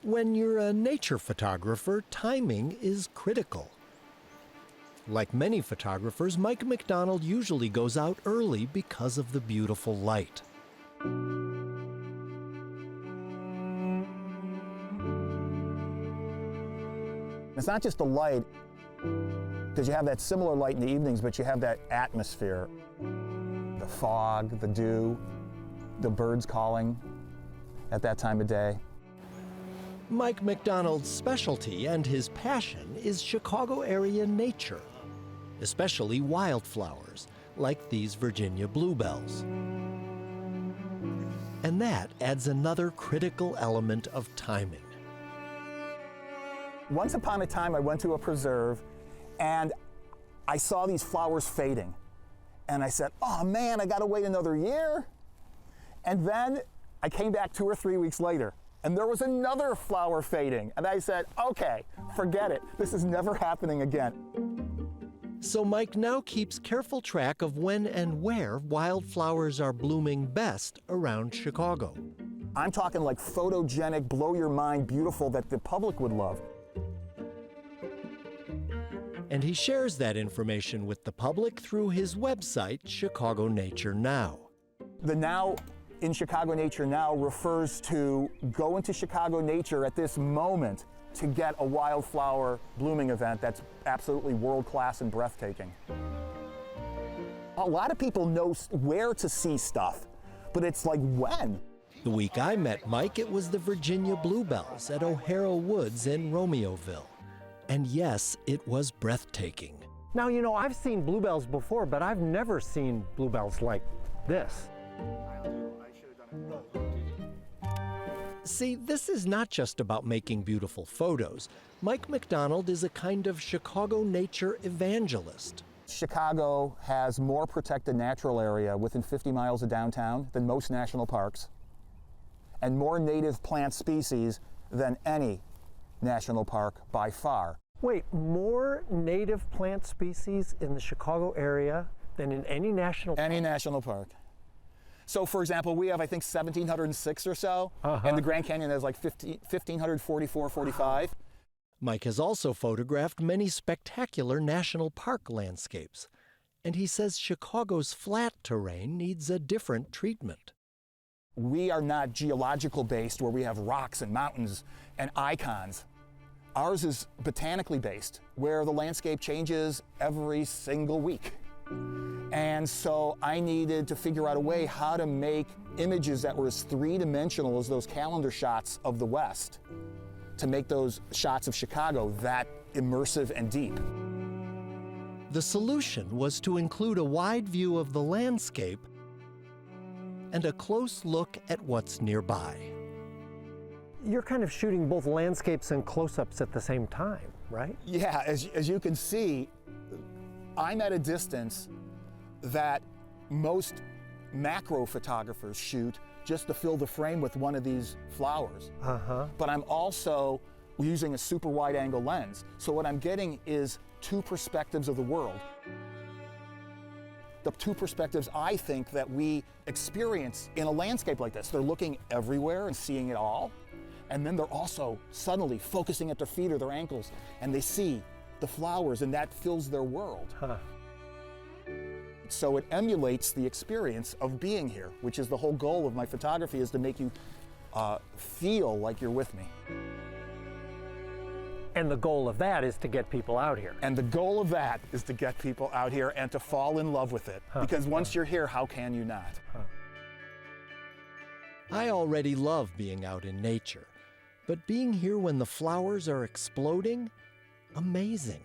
When you're a nature photographer, timing is critical. Like many photographers, Mike McDonald usually goes out early because of the beautiful light. It's not just the light, because you have that similar light in the evenings, but you have that atmosphere. The fog, the dew, the birds calling at that time of day. Mike McDonald's specialty and his passion is Chicago area nature, especially wildflowers, like these Virginia bluebells. And that adds another critical element of timing. Once upon a time, I went to a preserve and I saw these flowers fading. And I said, oh man, I gotta wait another year. And then I came back 2 or 3 weeks later and there was another flower fading. And I said, okay, forget it. This is never happening again. So Mike now keeps careful track of when and where wildflowers are blooming best around Chicago. I'm talking like photogenic, blow your mind, beautiful that the public would love. And he shares that information with the public through his website, Chicago Nature Now. The Now in Chicago Nature Now refers to go into Chicago Nature at this moment to get a wildflower blooming event that's absolutely world-class and breathtaking. A lot of people know where to see stuff, but it's like when? The week I met Mike, it was the Virginia bluebells at O'Hara Woods in Romeoville. And yes, it was breathtaking. Now, you know, I've seen bluebells before, but I've never seen bluebells like this. See, this is not just about making beautiful photos. Mike McDonald is a kind of Chicago nature evangelist. Chicago has more protected natural area within 50 miles of downtown than most national parks, and more native plant species than any national park by far. Wait, more native plant species in the Chicago area than in any national park? Any national park. So, for example, we have, I think, 1,706 or so, and the Grand Canyon has like 1,544, 45. Mike has also photographed many spectacular national park landscapes, and he says Chicago's flat terrain needs a different treatment. We are not geological based where we have rocks and mountains and icons. Ours is botanically based, where the landscape changes every single week. And so I needed to figure out a way how to make images that were as three-dimensional as those calendar shots of the West, to make those shots of Chicago that immersive and deep. The solution was to include a wide view of the landscape and a close look at what's nearby. You're kind of shooting both landscapes and close-ups at the same time, right? Yeah, as you can see, I'm at a distance that most macro photographers shoot just to fill the frame with one of these flowers. But I'm also using a super wide angle lens. So what I'm getting is two perspectives of the world. The two perspectives I think that we experience in a landscape like this. They're looking everywhere and seeing it all. And then they're also suddenly focusing at their feet or their ankles, and they see the flowers, and that fills their world. So it emulates the experience of being here, which is the whole goal of my photography, is to make you feel like you're with me. And the goal of that is to get people out here. And the goal of that is to get people out here and to fall in love with it. Because once you're here, how can you not? I already love being out in nature, but being here when the flowers are exploding, amazing.